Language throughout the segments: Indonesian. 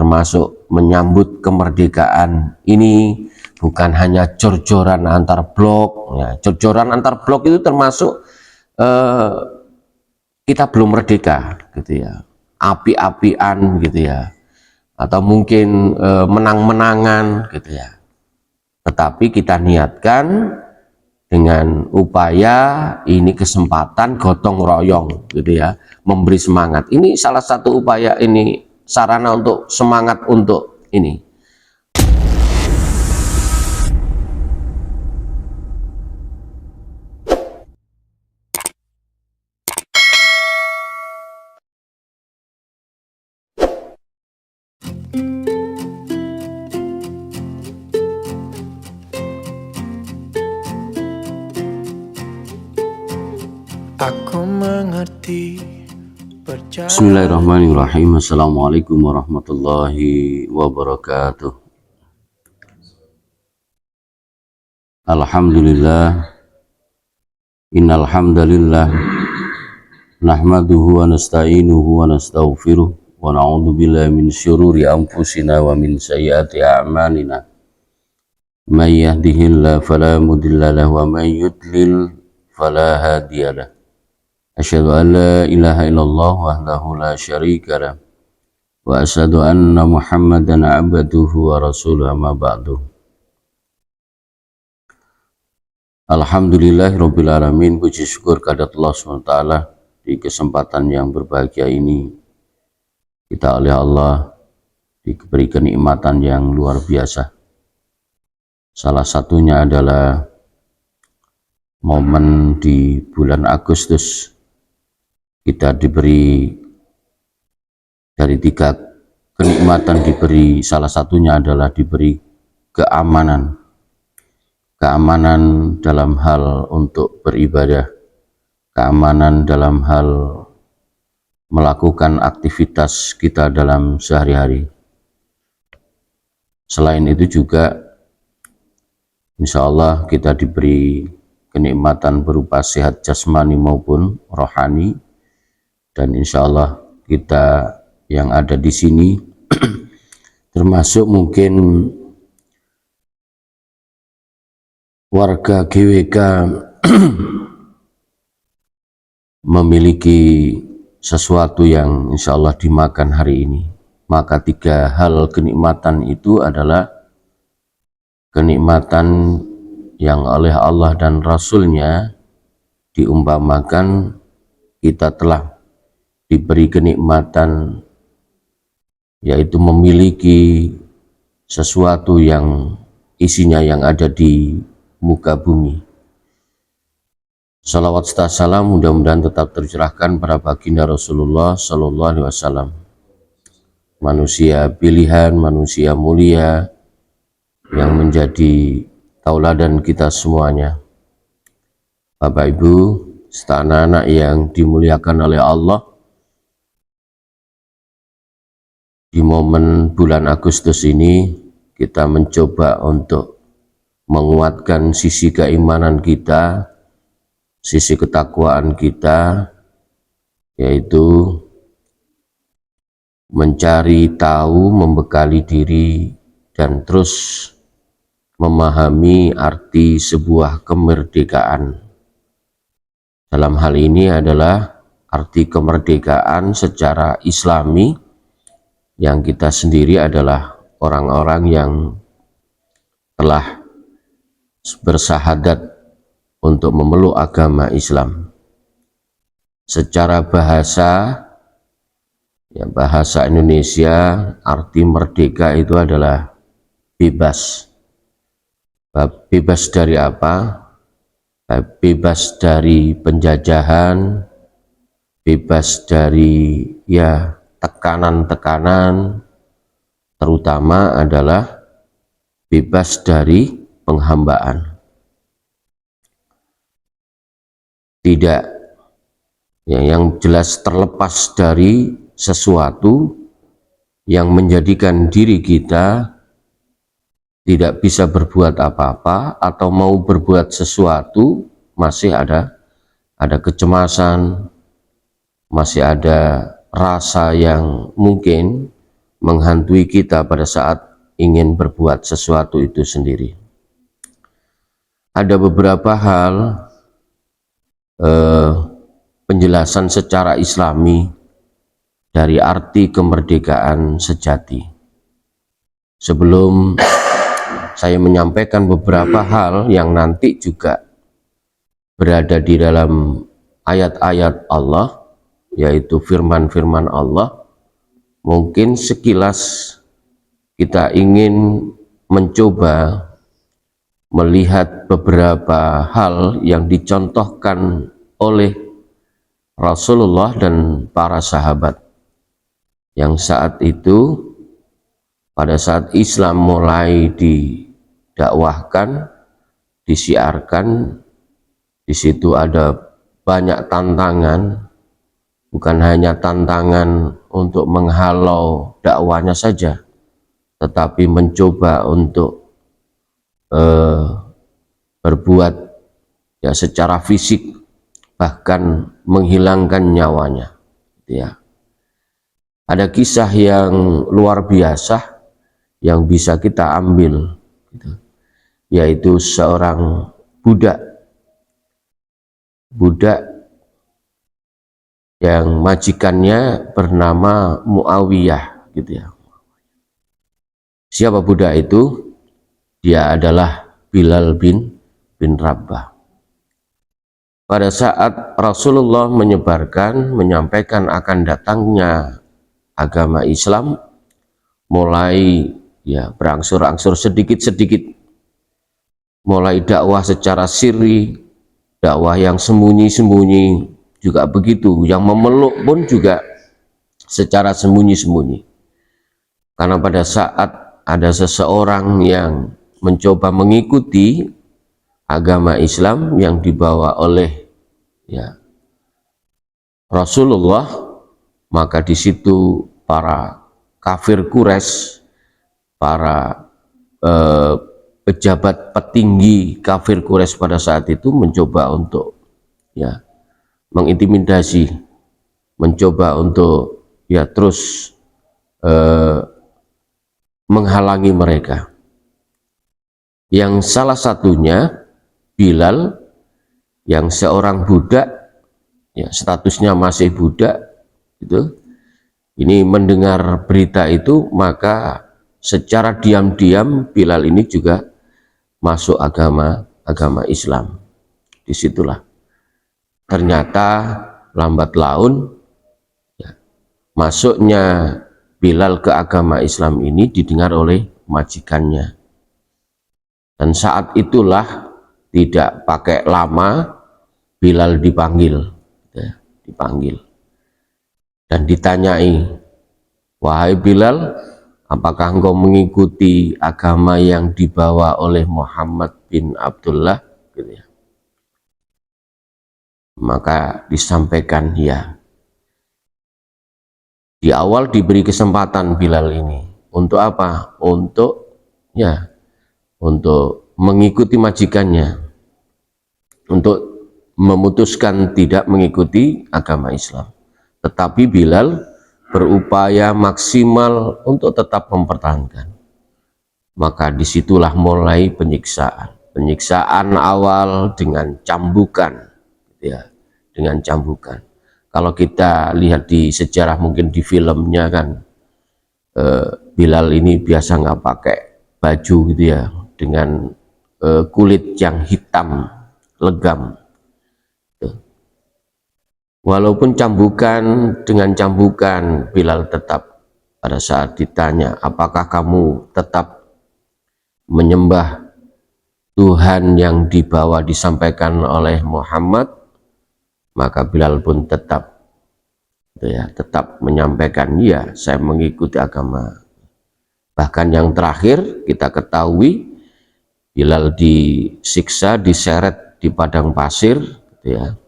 termasuk menyambut kemerdekaan ini bukan hanya jor-joran antar blok. Ya, jor-joran antar blok itu termasuk kita belum merdeka gitu ya, api-apian gitu ya, atau mungkin menang-menangan gitu ya. Tetapi kita niatkan dengan upaya ini kesempatan gotong royong gitu ya, memberi semangat. Ini salah satu upaya, ini sarana untuk semangat untuk ini. Aku mengerti. Bismillahirrahmanirrahim. Assalamualaikum warahmatullahi wabarakatuh. Alhamdulillah, innal hamdalillah nahmaduhu wa nasta'inuhu wa nastaghfiruh wa na'udzu billahi min syururi anfusina wa min sayyiati a'malina. May yahdihillahu fala mudilla lahu wa may yudlil fala hadiyalah. Asyhadu an la ilaha illallah wahdahu la syarika lah wa asyhadu anna Muhammadan abduhu wa rasuluhu, amma ba'du. Alhamdulillahirabbil alamin, puji syukur kehadirat Allah SWT. Di kesempatan yang berbahagia ini kita oleh Allah diberi kenikmatan yang luar biasa. Salah satunya adalah momen di bulan Agustus. Kita diberi dari 3 kenikmatan, diberi salah satunya adalah diberi keamanan dalam hal untuk beribadah, keamanan dalam hal melakukan aktivitas kita dalam sehari-hari. Selain itu juga insya Allah kita diberi kenikmatan berupa sehat jasmani maupun rohani. Dan insya Allah kita yang ada di sini termasuk mungkin warga GWK memiliki sesuatu yang insya Allah dimakan hari ini. Maka 3 hal kenikmatan itu adalah kenikmatan yang oleh Allah dan Rasulnya diumpamakan kita telah diberi kenikmatan, yaitu memiliki sesuatu yang isinya yang ada di muka bumi. Salawat serta salam mudah-mudahan tetap tercurahkan pada baginda Rasulullah Sallallahu Alaihi Wasallam, manusia pilihan, manusia mulia yang menjadi tauladan kita semuanya. Bapak Ibu serta anak-anak yang dimuliakan oleh Allah, di momen bulan Agustus ini kita mencoba untuk menguatkan sisi keimanan kita, sisi ketakwaan kita, yaitu mencari tahu, membekali diri, dan terus memahami arti sebuah kemerdekaan. Dalam hal ini adalah arti kemerdekaan secara Islami, yang kita sendiri adalah orang-orang yang telah bersahadat untuk memeluk agama Islam. Secara bahasa, ya bahasa Indonesia, arti merdeka itu adalah bebas. Bebas dari apa? Bebas dari penjajahan, bebas dari ya tekanan-tekanan, terutama adalah bebas dari penghambaan. Tidak, ya, yang jelas terlepas dari sesuatu yang menjadikan diri kita tidak bisa berbuat apa-apa, atau mau berbuat sesuatu masih ada kecemasan, masih ada rasa yang mungkin menghantui kita pada saat ingin berbuat sesuatu itu sendiri. Ada beberapa hal penjelasan secara Islami dari arti kemerdekaan sejati. Sebelum saya menyampaikan beberapa hal yang nanti juga berada di dalam ayat-ayat Allah, yaitu firman-firman Allah, mungkin sekilas kita ingin mencoba melihat beberapa hal yang dicontohkan oleh Rasulullah dan para sahabat yang saat itu, pada saat Islam mulai didakwahkan, disiarkan, di situ ada banyak tantangan, bukan hanya tantangan untuk menghalau dakwanya saja, tetapi mencoba untuk berbuat ya secara fisik, bahkan menghilangkan nyawanya. Ya, ada kisah yang luar biasa yang bisa kita ambil, gitu, yaitu seorang budak yang majikannya bernama Muawiyah, gitu ya. Siapa budak itu? Dia adalah Bilal bin Rabah. Pada saat Rasulullah menyampaikan akan datangnya agama Islam, mulai ya berangsur-angsur sedikit-sedikit, mulai dakwah secara sirri, dakwah yang sembunyi-sembunyi juga begitu, yang memeluk pun juga secara sembunyi-sembunyi. Karena pada saat ada seseorang yang mencoba mengikuti agama Islam yang dibawa oleh ya Rasulullah, maka di situ para kafir Quraisy, para pejabat petinggi kafir Quraisy pada saat itu mencoba untuk ya mengintimidasi, mencoba untuk ya terus menghalangi mereka. Yang salah satunya Bilal, yang seorang budak, ya statusnya masih budak, gitu. Ini mendengar berita itu, maka secara diam-diam Bilal ini juga masuk agama Islam. Disitulah ternyata lambat laun ya, masuknya Bilal ke agama Islam ini didengar oleh majikannya. Dan saat itulah tidak pakai lama Bilal dipanggil, ya, dipanggil dan ditanyai, wahai Bilal, apakah engkau mengikuti agama yang dibawa oleh Muhammad bin Abdullah? Gitu ya. Maka disampaikan ya. Di awal diberi kesempatan Bilal ini untuk apa? Untuk mengikuti majikannya, untuk memutuskan tidak mengikuti agama Islam. Tetapi Bilal berupaya maksimal untuk tetap mempertahankan. Maka disitulah mulai penyiksaan awal dengan cambukan, ya, dengan cambukan. Kalau kita lihat di sejarah, mungkin di filmnya kan, Bilal ini biasa nggak pakai baju gitu ya, dengan kulit yang hitam legam. Walaupun dengan cambukan Bilal tetap pada saat ditanya, apakah kamu tetap menyembah Tuhan yang disampaikan oleh Muhammad, maka Bilal pun tetap menyampaikan, ya, saya mengikuti agama. Bahkan yang terakhir kita ketahui, Bilal disiksa, diseret di padang pasir, gitu ya,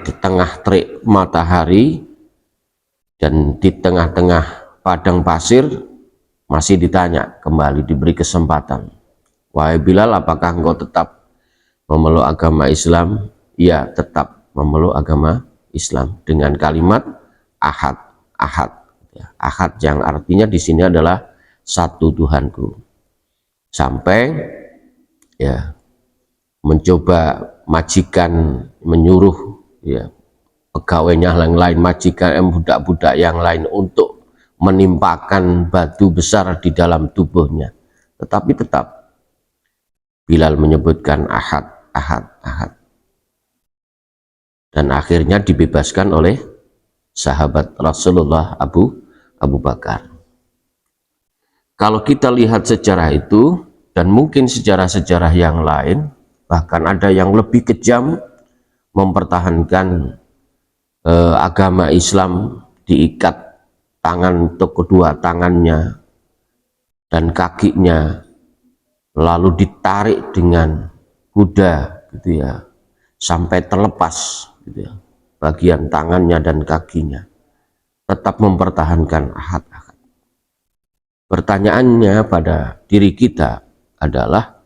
di tengah terik matahari, dan di tengah-tengah padang pasir masih ditanya kembali, diberi kesempatan, wahai Bilal, apakah engkau tetap memeluk agama Islam? Ya, tetap memeluk agama Islam, dengan kalimat ahad, ya. Ahad yang artinya di sini adalah satu Tuhanku, sampai ya mencoba majikan menyuruh ya pegawainya yang lain, majikan budak-budak yang lain untuk menimpakan batu besar di dalam tubuhnya, tetapi tetap Bilal menyebutkan ahad, ahad, ahad, dan akhirnya dibebaskan oleh sahabat Rasulullah Abu Bakar. Kalau kita lihat sejarah itu, dan mungkin sejarah-sejarah yang lain, bahkan ada yang lebih kejam, mempertahankan agama Islam, diikat tangan untuk kedua tangannya dan kakinya, lalu ditarik dengan kuda gitu ya, sampai terlepas gitu ya, bagian tangannya dan kakinya, tetap mempertahankan ahad-ahad. Pertanyaannya pada diri kita adalah,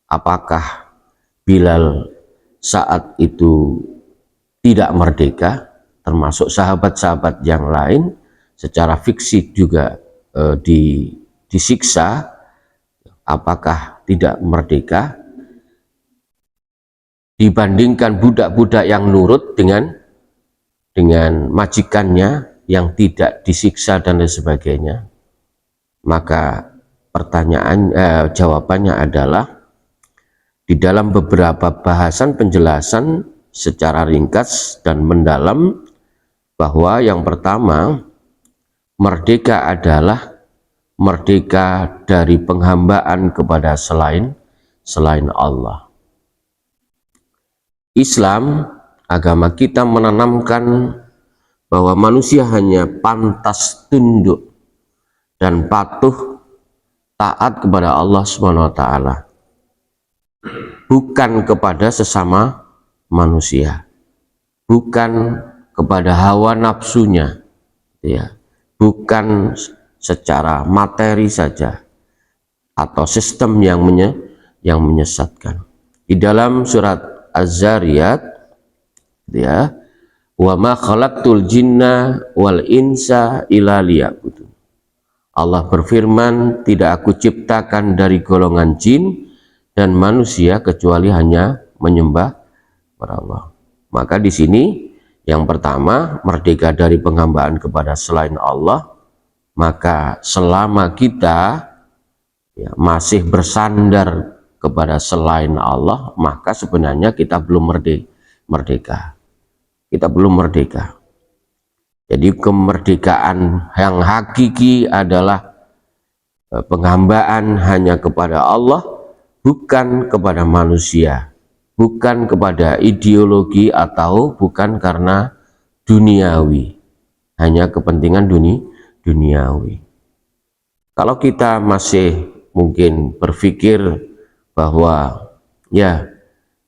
apakah Bilal saat itu tidak merdeka, termasuk sahabat-sahabat yang lain secara fiksi juga disiksa, apakah tidak merdeka dibandingkan budak-budak yang nurut dengan majikannya yang tidak disiksa dan lain sebagainya? Maka jawabannya adalah, di dalam beberapa bahasan penjelasan secara ringkas dan mendalam, bahwa yang pertama, merdeka adalah merdeka dari penghambaan kepada selain Allah. Islam, agama kita, menanamkan bahwa manusia hanya pantas tunduk dan patuh taat kepada Allah SWT, bukan kepada sesama manusia, bukan kepada hawa nafsunya ya, bukan secara materi saja atau sistem yang menyesatkan. Di dalam surat Az-Zariyat ya, wa ma khalaqtul jinna wal insa illa liya'budun. Allah berfirman, tidak aku ciptakan dari golongan jin dan manusia kecuali hanya menyembah kepada Allah. Maka di sini yang pertama, merdeka dari penghambaan kepada selain Allah. Maka selama kita ya, masih bersandar kepada selain Allah, maka sebenarnya kita belum merdeka. Kita belum merdeka. Jadi kemerdekaan yang hakiki adalah penghambaan hanya kepada Allah, bukan kepada manusia, bukan kepada ideologi, atau bukan karena duniawi, hanya kepentingan duniawi. Kalau kita masih mungkin berpikir bahwa ya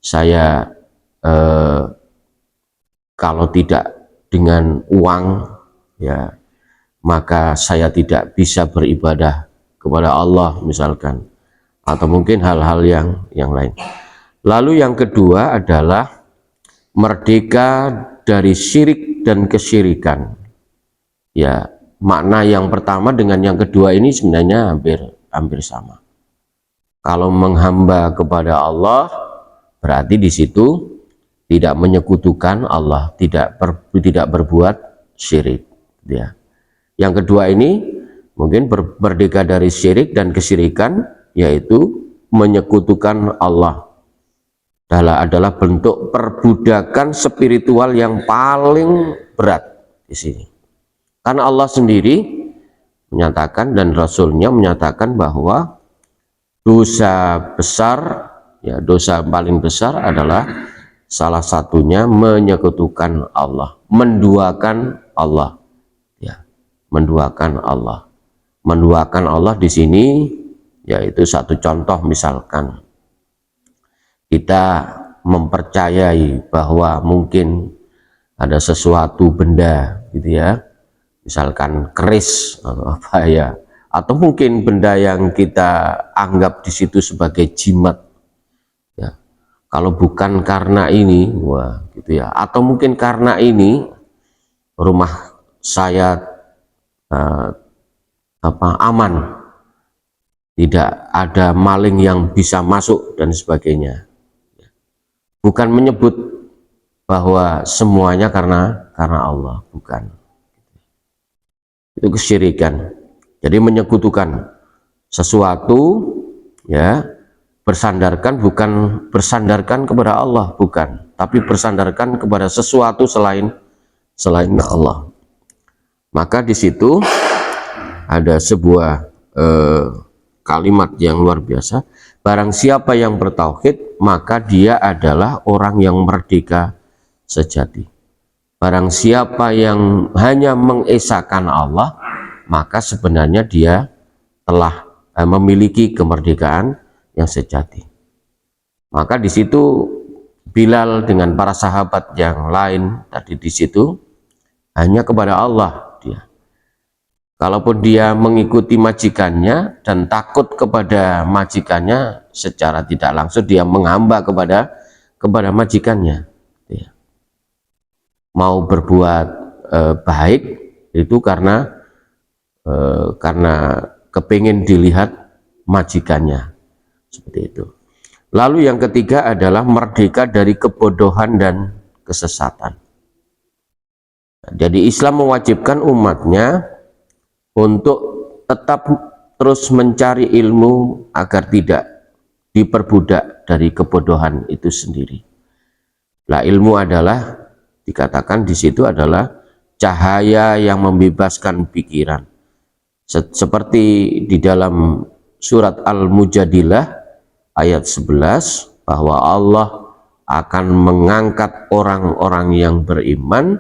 saya kalau tidak dengan uang ya maka saya tidak bisa beribadah kepada Allah misalkan, atau mungkin hal-hal yang lain. Lalu yang kedua adalah merdeka dari syirik dan kesyirikan. Ya, makna yang pertama dengan yang kedua ini sebenarnya hampir sama. Kalau menghamba kepada Allah berarti di situ tidak menyekutukan Allah, tidak berbuat syirik ya. Yang kedua ini mungkin merdeka dari syirik dan kesyirikan, yaitu menyekutukan Allah adalah bentuk perbudakan spiritual yang paling berat di sini. Karena Allah sendiri menyatakan dan Rasulnya menyatakan bahwa dosa besar, ya dosa paling besar adalah salah satunya menyekutukan Allah, menduakan Allah, ya, menduakan Allah. Menduakan Allah di sini yaitu satu contoh, misalkan kita mempercayai bahwa mungkin ada sesuatu benda gitu ya, misalkan keris atau apa ya, atau mungkin benda yang kita anggap di situ sebagai jimat ya. Kalau bukan karena ini, wah gitu ya, atau mungkin karena ini rumah saya eh, aman, tidak ada maling yang bisa masuk dan sebagainya. Bukan menyebut bahwa semuanya karena Allah, bukan. Itu kesyirikan. Jadi menyekutukan sesuatu, ya, bukan bersandarkan kepada Allah, bukan, tapi bersandarkan kepada sesuatu selain Allah. Maka di situ ada sebuah kalimat yang luar biasa. Barang siapa yang bertauhid, maka dia adalah orang yang merdeka sejati. Barang siapa yang hanya mengesahkan Allah, maka sebenarnya dia telah memiliki kemerdekaan yang sejati. Maka di situ Bilal dengan para sahabat yang lain tadi di situ hanya kepada Allah dia. Kalaupun dia mengikuti majikannya dan takut kepada majikannya, secara tidak langsung dia menghamba kepada majikannya. Ya. Mau berbuat baik itu karena kepingin dilihat majikannya, seperti itu. Lalu yang ketiga adalah merdeka dari kebodohan dan kesesatan. Jadi Islam mewajibkan umatnya untuk tetap terus mencari ilmu agar tidak diperbudak dari kebodohan itu sendiri. Nah, ilmu adalah dikatakan di situ adalah cahaya yang membebaskan pikiran. Seperti di dalam surat Al-Mujadilah ayat 11 bahwa Allah akan mengangkat orang-orang yang beriman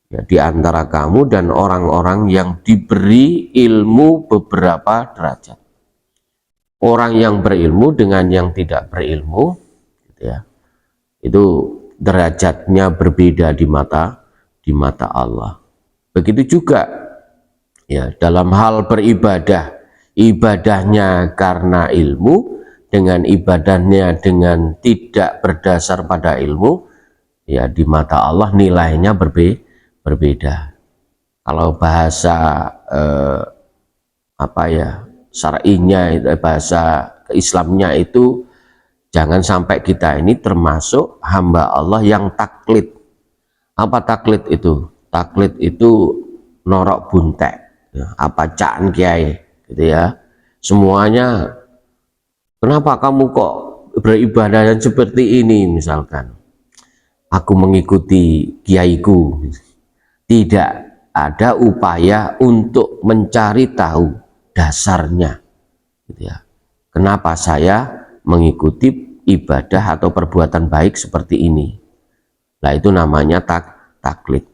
ya, di antara kamu dan orang-orang yang diberi ilmu beberapa derajat. Orang yang berilmu dengan yang tidak berilmu, gitu ya, itu derajatnya berbeda di mata Allah. Begitu juga ya dalam hal beribadah, ibadahnya karena ilmu dengan ibadahnya dengan tidak berdasar pada ilmu, ya di mata Allah nilainya berbeda. Kalau bahasa syar'inya, bahasa Islamnya itu jangan sampai kita ini termasuk hamba Allah yang taklid. Apa taklid itu? Taklid itu norok buntek, ya, apa caan kiai, gitu ya. Semuanya, kenapa kamu kok beribadah dan seperti ini, misalkan? Aku mengikuti kiaiku. Tidak ada upaya untuk mencari tahu dasarnya, gitu ya. Kenapa saya mengikuti ibadah atau perbuatan baik seperti ini? Nah, itu namanya taklid.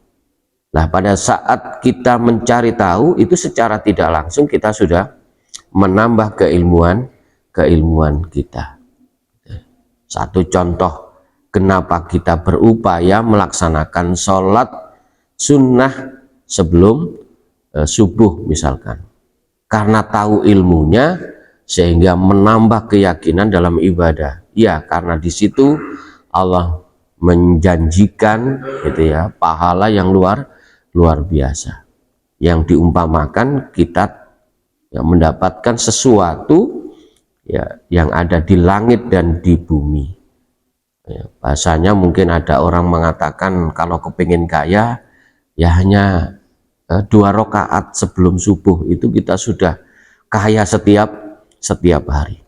Nah, pada saat kita mencari tahu, itu secara tidak langsung kita sudah menambah keilmuan kita. Satu contoh kenapa kita berupaya melaksanakan sholat sunnah sebelum subuh misalkan, karena tahu ilmunya sehingga menambah keyakinan dalam ibadah. Ya, karena di situ Allah menjanjikan, gitu ya, pahala yang luar biasa, yang diumpamakan kita ya, mendapatkan sesuatu ya yang ada di langit dan di bumi. Ya, bahasanya mungkin ada orang mengatakan kalau kepingin kaya ya hanya 2 rakaat sebelum subuh itu kita sudah kaya setiap hari.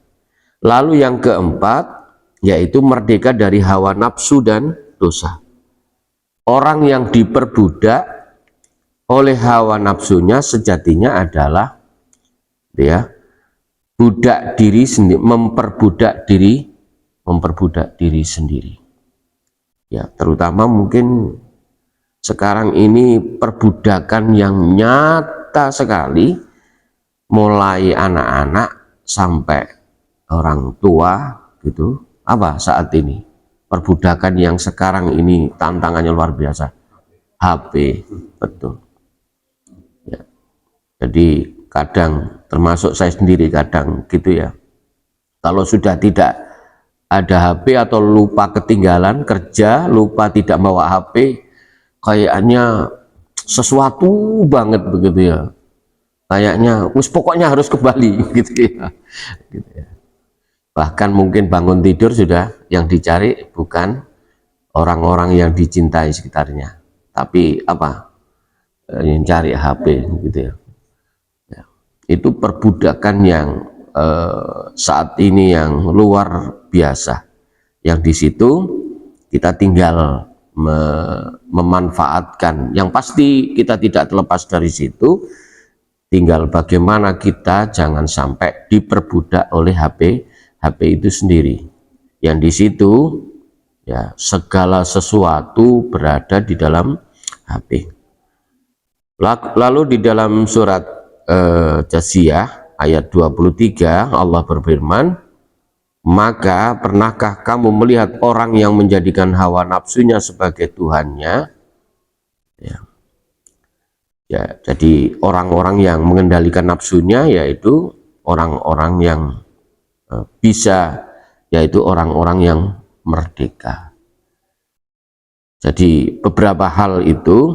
Lalu yang keempat yaitu merdeka dari hawa nafsu dan dosa. Orang yang diperbudak oleh hawa nafsunya sejatinya adalah ya budak diri sendiri, memperbudak diri sendiri. Ya, terutama mungkin sekarang ini perbudakan yang nyata sekali, mulai anak-anak sampai orang tua, gitu. Apa saat ini perbudakan yang sekarang ini tantangannya luar biasa? HP, betul ya. Jadi kadang termasuk saya sendiri kadang gitu ya, kalau sudah tidak ada HP atau lupa ketinggalan kerja, lupa tidak bawa HP, kayaknya sesuatu banget begitu ya. kayaknya pokoknya harus kembali gitu ya. Gitu ya. Bahkan mungkin bangun tidur sudah yang dicari bukan orang-orang yang dicintai sekitarnya, tapi apa, yang cari HP gitu ya. Ya. Itu perbudakan yang saat ini yang luar biasa, yang di situ kita tinggal memanfaatkan. Yang pasti kita tidak terlepas dari situ, tinggal bagaimana kita jangan sampai diperbudak oleh HP itu sendiri, yang di situ ya segala sesuatu berada di dalam HP. Lalu di dalam surat Jasiyah ayat 23 Allah berfirman, maka pernahkah kamu melihat orang yang menjadikan hawa nafsunya sebagai Tuhannya? Ya, jadi orang-orang yang mengendalikan nafsunya yaitu orang-orang yang bisa, yaitu orang-orang yang merdeka. Jadi beberapa hal itu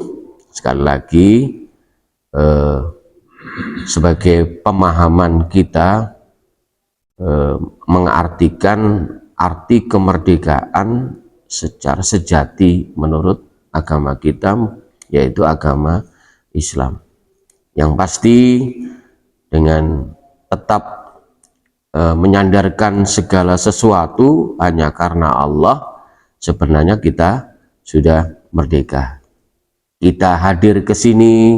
sekali lagi sebagai pemahaman kita mengartikan arti kemerdekaan secara sejati menurut agama kita, yaitu agama Islam. Yang pasti dengan tetap menyandarkan segala sesuatu hanya karena Allah, sebenarnya kita sudah merdeka. Kita hadir ke sini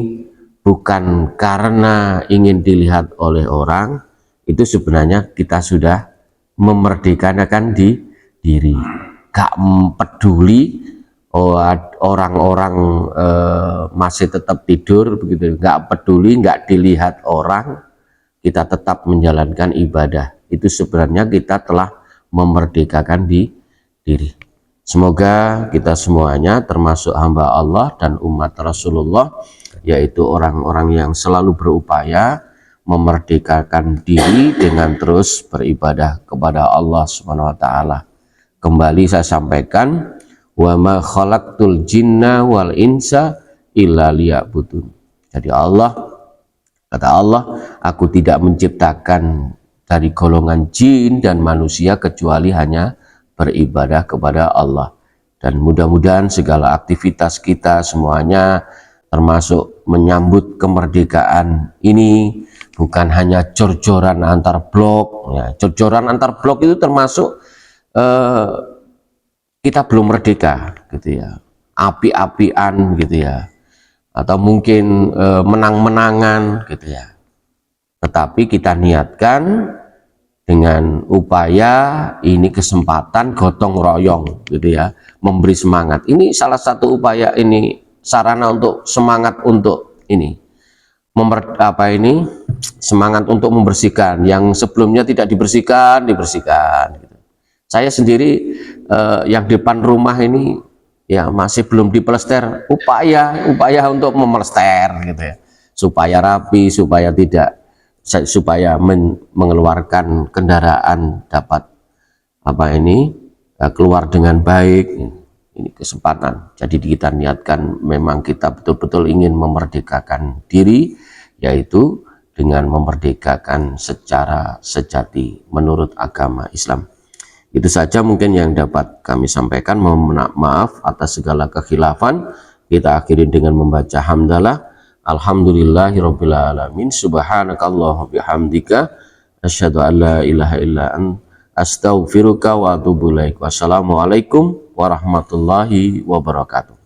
bukan karena ingin dilihat oleh orang, itu sebenarnya kita sudah memerdekakan diri. Gak peduli orang-orang masih tetap tidur begitu, gak peduli, gak dilihat orang, kita tetap menjalankan ibadah. Itu sebenarnya kita telah memerdekakan diri. Semoga kita semuanya termasuk hamba Allah dan umat Rasulullah, yaitu orang-orang yang selalu berupaya memerdekakan diri dengan terus beribadah kepada Allah Subhanahu wa taala. Kembali saya sampaikan, wa ma khalaqtul jinna wal insa illa liya'budun. Jadi kata Allah, aku tidak menciptakan dari golongan jin dan manusia kecuali hanya beribadah kepada Allah. Dan mudah-mudahan segala aktivitas kita semuanya, termasuk menyambut kemerdekaan ini, bukan hanya jor-joran antar blok. Ya, jor-joran antar blok itu termasuk kita belum merdeka gitu ya, api-apian gitu ya, atau mungkin menang-menangan gitu ya. Tetapi kita niatkan dengan upaya ini kesempatan gotong royong gitu ya, memberi semangat. Ini salah satu upaya, ini sarana untuk semangat untuk ini semangat untuk membersihkan yang sebelumnya tidak dibersihkan gitu. Saya sendiri yang depan rumah ini ya masih belum diplester, upaya untuk memelester gitu ya, supaya rapi, supaya mengeluarkan kendaraan dapat keluar dengan baik. Ini kesempatan. Jadi kita niatkan memang kita betul-betul ingin memerdekakan diri, yaitu dengan memerdekakan secara sejati menurut agama Islam. Itu saja mungkin yang dapat kami sampaikan. Mohon maaf atas segala kekhilafan. Kita akhiri dengan membaca hamdalah. Alhamdulillahirabbil alamin. Subhanakallahumma bihamdika asyhadu an la ilaha illa anta astaghfiruka wa atubu ilaik. Wassalamualaikum warahmatullahi wabarakatuh.